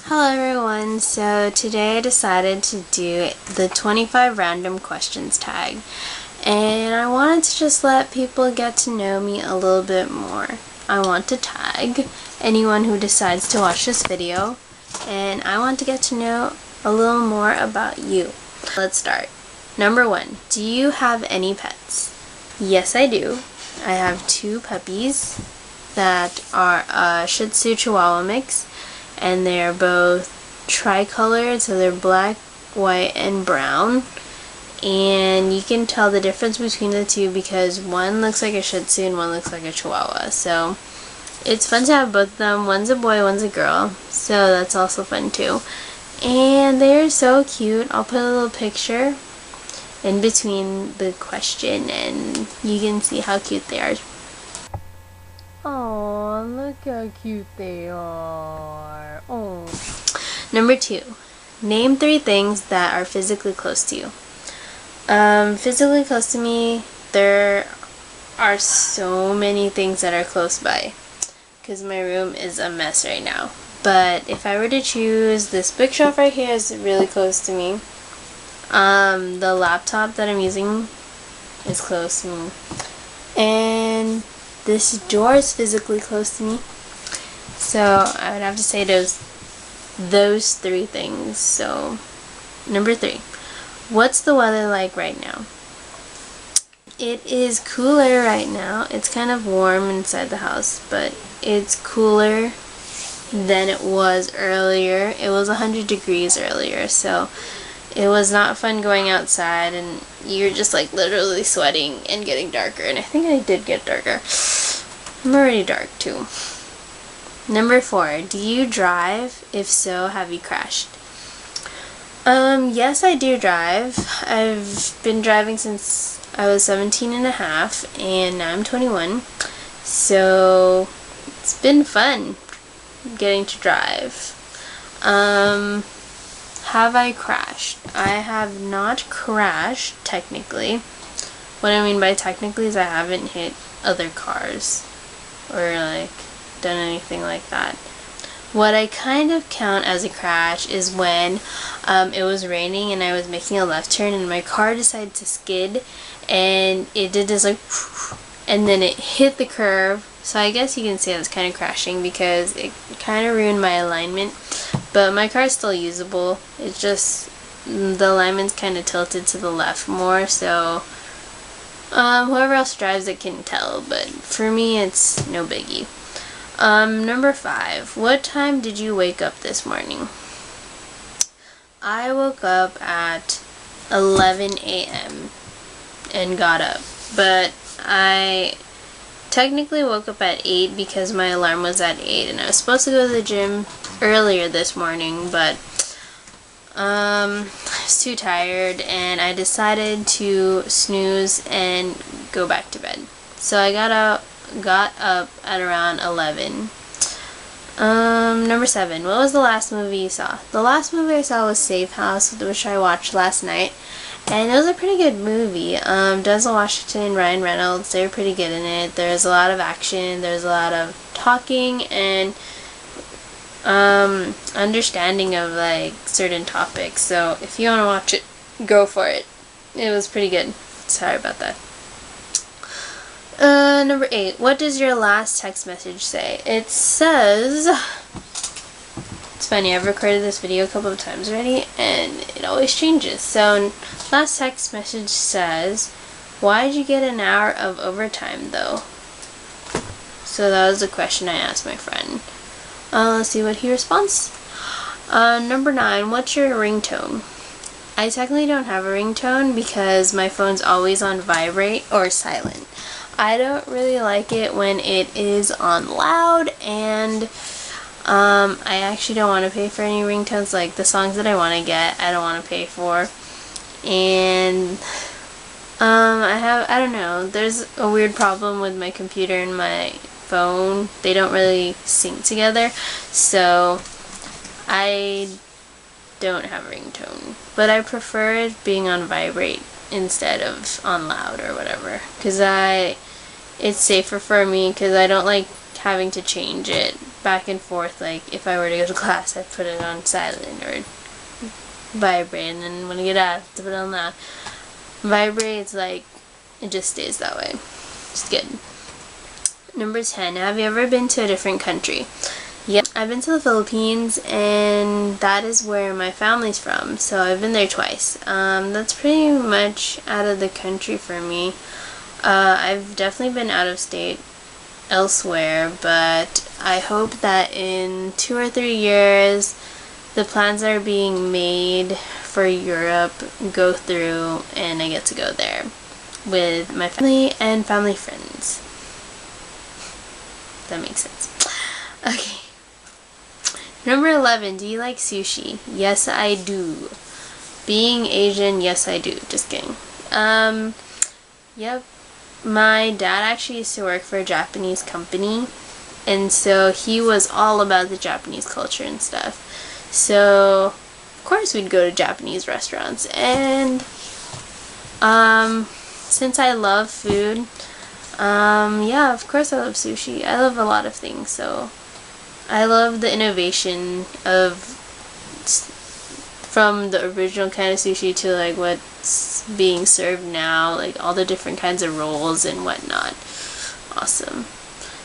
Hello everyone, so today I decided to do the 25 random questions tag, and I wanted to just let people get to know me a little bit more. I want to tag anyone who decides to watch this video, and I want to get to know a little more about you. Let's start. Number 1, do you have any pets? Yes, I do. I have 2 puppies that are a Shih Tzu Chihuahua mix, and they're both tricolored, so they're black, white, and brown. And you can tell the difference between the two because one looks like a Shih Tzu and one looks like a Chihuahua. So it's fun to have both of them. One's a boy, one's a girl, so that's also fun too. And they're so cute. I'll put a little picture in between the question and you can see how cute they are. Oh, look how cute they are. Oh. Number 2, name 3 things that are physically close to you. Physically close to me, there are so many things that are close by because my room is a mess right now. But if I were to choose, this bookshelf right here is really close to me. The laptop that I'm using is close to me. And this door is physically close to me. So I would have to say those 3 things. So number 3, what's the weather like right now? It is cooler right now. It's kind of warm inside the house, but it's cooler than it was earlier. It was 100 degrees earlier, so it was not fun going outside, and you're just like literally sweating and getting darker, and I think I did get darker. I'm already dark too. Number 4, do you drive? If so, have you crashed? Yes, I do drive. I've been driving since I was 17 and a half, and now I'm 21. So it's been fun getting to drive. Have I crashed? I have not crashed, technically. What I mean by technically is I haven't hit other cars or like done anything like that. What I kind of count as a crash is when it was raining and I was making a left turn and my car decided to skid and it did this like and then it hit the curb. So I guess you can say that's kind of crashing because it kind of ruined my alignment. But my car is still usable. It's just the alignment's kind of tilted to the left more, so whoever else drives it can tell, but for me it's no biggie. Number 5, what time did you wake up this morning? I woke up at 11 a.m. and got up, but I technically woke up at 8 because my alarm was at 8 and I was supposed to go to the gym earlier this morning, but I was too tired and I decided to snooze and go back to bed. So I got up at around 11. Number 7, what was the last movie you saw? The last movie I saw was Safe House, which I watched last night, and it was a pretty good movie. Denzel Washington and Ryan Reynolds, they were pretty good in it. There's a lot of action, there's a lot of talking, and understanding of like certain topics. So if you want to watch it, go for it. It was pretty good. Sorry about that. Number 8, what does your last text message say? It says, it's funny, I've recorded this video a couple of times already and it always changes. So last text message says, why did you get an hour of overtime though? So that was the question I asked my friend. Let's see what he responds. Number 9, what's your ringtone? I technically don't have a ringtone because my phone's always on vibrate or silent. I don't really like it when it is on loud, and I actually don't want to pay for any ringtones. Like the songs that I want to get, I don't want to pay for. And I don't know, there's a weird problem with my computer and my phone. They don't really sync together, so I don't have a ringtone, but I prefer it being on vibrate instead of on loud or whatever, because it's safer for me, because I don't like having to change it back and forth. Like if I were to go to class, I'd put it on silent or vibrate, and then when I get out, I have to put it on that. Vibrate, it's like it just stays that way. It's good. Number 10, have you ever been to a different country? Yep, I've been to the Philippines, and that is where my family's from, so I've been there twice. That's pretty much out of the country for me. I've definitely been out of state elsewhere, but I hope that in 2 or 3 years the plans that are being made for Europe go through and I get to go there with my family and family friends. That makes sense. Okay. Number 11, do you like sushi? Yes, I do. Being Asian, yes, I do. Just kidding. Yep. My dad actually used to work for a Japanese company, and so he was all about the Japanese culture and stuff. So, of course, we'd go to Japanese restaurants. And since I love food, yeah, of course I love sushi. I love a lot of things, so I love the innovation of from the original kind of sushi to like what's being served now, like all the different kinds of rolls and whatnot. Awesome.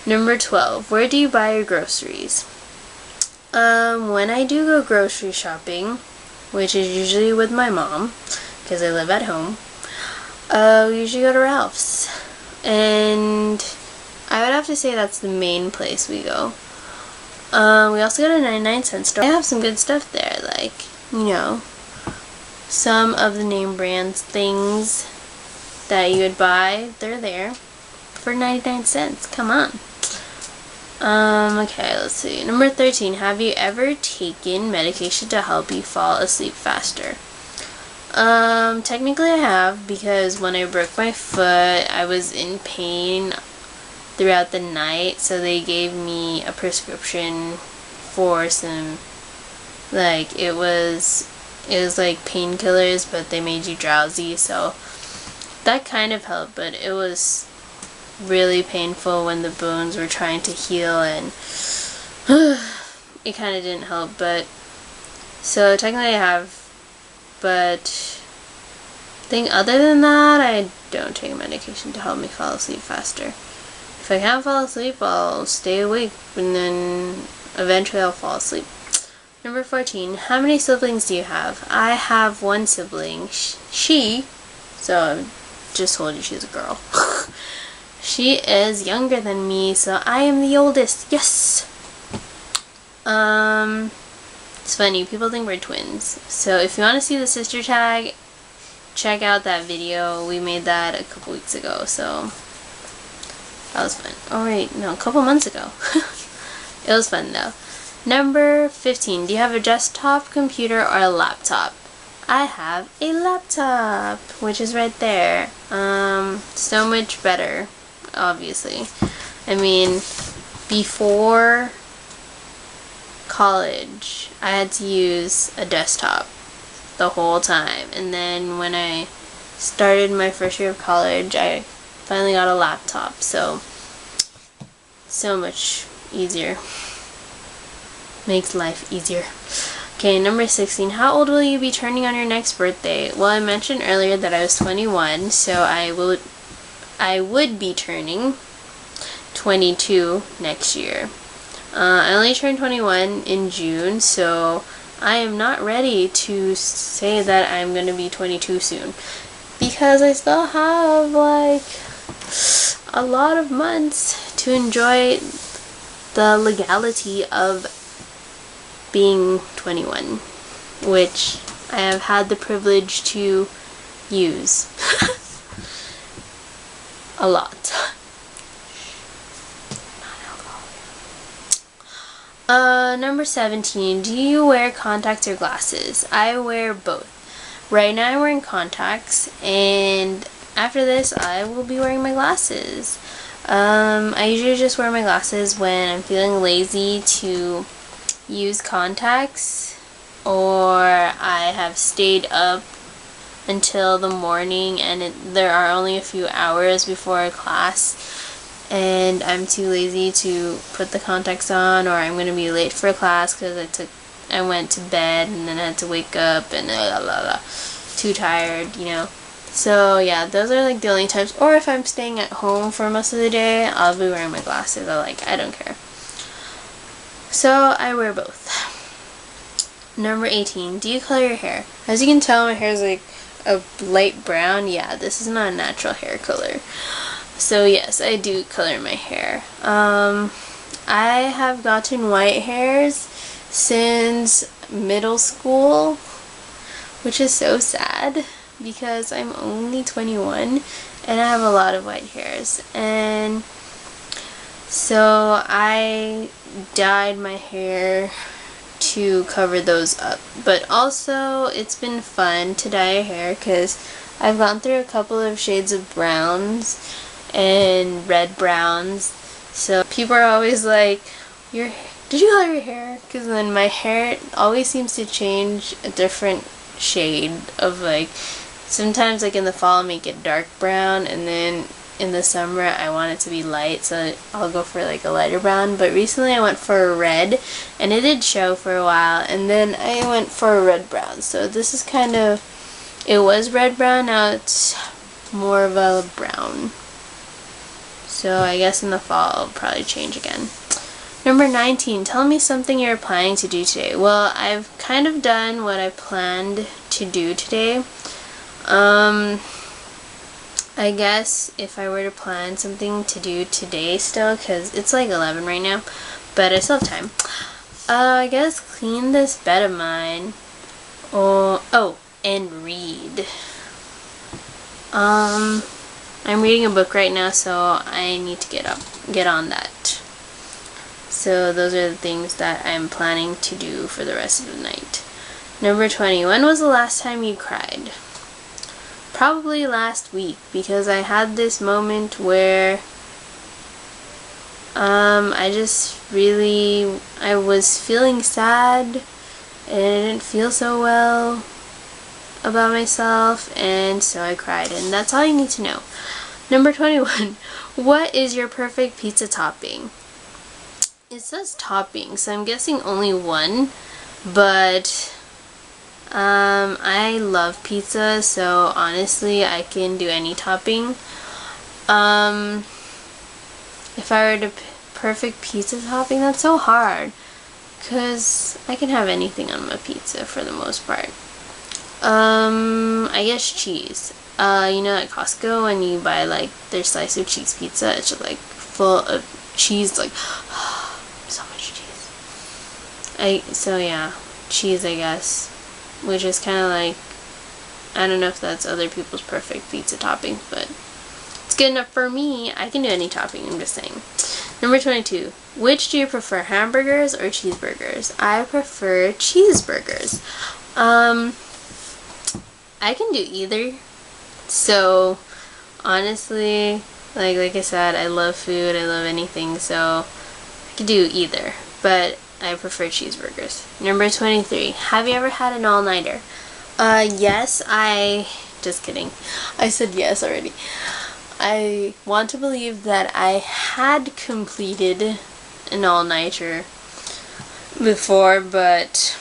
Number 12, where do you buy your groceries? When I do go grocery shopping, which is usually with my mom, because I live at home, we usually go to Ralph's. And I would have to say that's the main place we go. We also go to 99-cent store. I have some good stuff there, like, you know, some of the name brands things that you would buy, they're there for 99 cents. Come on. Okay, let's see. Number 13, have you ever taken medication to help you fall asleep faster? Technically I have, because when I broke my foot, I was in pain throughout the night, so they gave me a prescription for some, like, it was like painkillers, but they made you drowsy, so that kind of helped, but it was really painful when the bones were trying to heal, and it kind of didn't help. But so technically I have, but I think other than that, I don't take medication to help me fall asleep faster. If I can't fall asleep, I'll stay awake, and then eventually I'll fall asleep. Number 14, how many siblings do you have? I have one sibling. She, so I just told you she's a girl. She is younger than me, so I am the oldest. Yes! It's funny, people think we're twins. So if you want to see the sister tag, check out that video. We made that a couple weeks ago, so that was fun. Oh wait, no, a couple months ago. It was fun though. Number 15, do you have a desktop computer or a laptop? I have a laptop, which is right there. So much better, obviously. I mean, before college, I had to use a desktop the whole time, and then when I started my first year of college, I finally got a laptop, so much easier. Makes life easier. Okay, number 16, how old will you be turning on your next birthday? Well, I mentioned earlier that I was 21, so I would be turning 22 next year. I only turned 21 in June, so I am not ready to say that I'm going to be 22 soon, because I still have like a lot of months to enjoy the legality of being 21, which I have had the privilege to use a lot. Number 17, do you wear contacts or glasses? I wear both. Right now I'm wearing contacts, and after this I will be wearing my glasses. I usually just wear my glasses when I'm feeling lazy to use contacts, or I have stayed up until the morning and there are only a few hours before a class, and I'm too lazy to put the contacts on, or I'm gonna be late for class because I went to bed and then I had to wake up and too tired, you know. So yeah, those are like the only times. Or if I'm staying at home for most of the day, I'll be wearing my glasses. I don't care. So I wear both. Number 18, do you color your hair? As you can tell, my hair is like a light brown. Yeah, this is not a natural hair color. So yes, I do color my hair. I have gotten white hairs since middle school, which is so sad because I'm only 21 and I have a lot of white hairs. And so I dyed my hair to cover those up. But also, it's been fun to dye your hair because I've gone through a couple of shades of browns and red browns. So people are always like, did you color your hair? Because then my hair always seems to change a different shade of like, sometimes like in the fall I'll make it dark brown, and then in the summer I want it to be light, so I'll go for like a lighter brown. But recently I went for a red, and it did show for a while, and then I went for a red brown. So this is kind of, it was red brown, now it's more of a brown. So I guess in the fall I'll probably change again. Number 19, tell me something you're planning to do today. Well, I've kind of done what I planned to do today. I guess if I were to plan something to do today still, because it's like 11 right now, but I still have time. I guess clean this bed of mine. Oh, and read. I'm reading a book right now, so I need to get on that. So those are the things that I'm planning to do for the rest of the night. Number 20, when was the last time you cried? Probably last week, because I had this moment where I was feeling sad and I didn't feel so well about myself, and so I cried, and that's all you need to know. Number 21, what is your perfect pizza topping? It says topping, so I'm guessing only one, but I love pizza, so honestly I can do any topping. If I were to perfect pizza topping, that's so hard, because I can have anything on my pizza for the most part. I guess cheese. You know at Costco when you buy like their slice of cheese pizza, it's just like full of cheese, like so much cheese. So yeah, cheese I guess, which is kind of like, I don't know if that's other people's perfect pizza topping, but it's good enough for me. I can do any topping, I'm just saying. Number 22, which do you prefer, hamburgers or cheeseburgers? I prefer cheeseburgers. I can do either. So honestly, like I said, I love food, I love anything, so I could do either, but I prefer cheeseburgers. Number 23, have you ever had an all-nighter? Yes, just kidding. I said yes already. I want to believe that I had completed an all-nighter before, but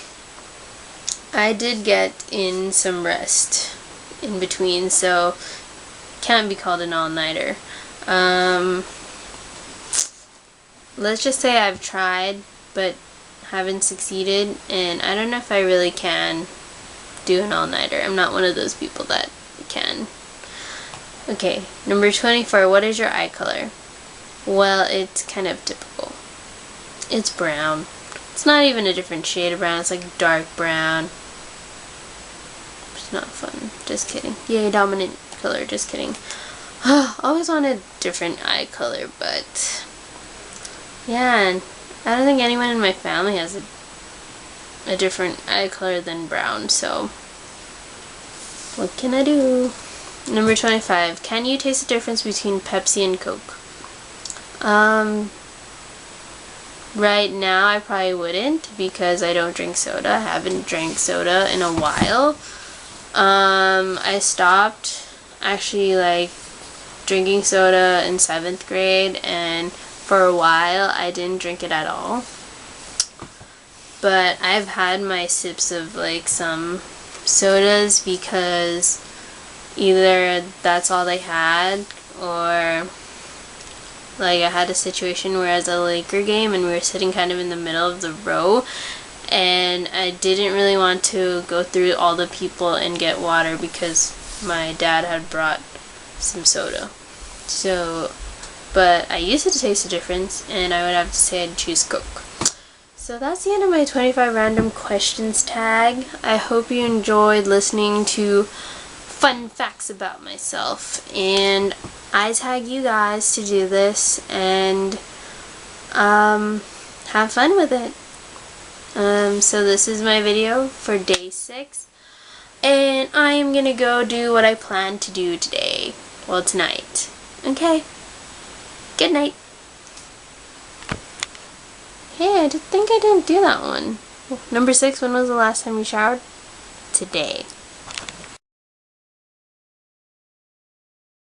I did get in some rest in between, so can't be called an all-nighter. Let's just say I've tried, but haven't succeeded, and I don't know if I really can do an all-nighter. I'm not one of those people that can. Okay, number 24, what is your eye color? Well, it's kind of typical. It's brown. It's not even a different shade of brown, it's like dark brown. It's not fun. Just kidding. Yay, dominant color. Just kidding. Always wanted a different eye color, but yeah, and I don't think anyone in my family has a different eye color than brown, so what can I do? Number 25, can you taste the difference between Pepsi and Coke? Right now I probably wouldn't, because I don't drink soda. I haven't drank soda in a while. I stopped actually like drinking soda in 7th grade, and for a while I didn't drink it at all. But I've had my sips of like some sodas because either that's all they had, or like I had a situation where I was at a Laker game and we were sitting kind of in the middle of the row, and I didn't really want to go through all the people and get water because my dad had brought some soda. So, but I used to taste the difference, and I would have to say I'd choose Coke. So that's the end of my 25 random questions tag. I hope you enjoyed listening to fun facts about myself, and I tag you guys to do this and have fun with it. So this is my video for day 6, and I am gonna go do what I plan to do today. Well, tonight. Okay. Good night. Hey, I think I didn't do that one. Number 6, when was the last time you showered? Today.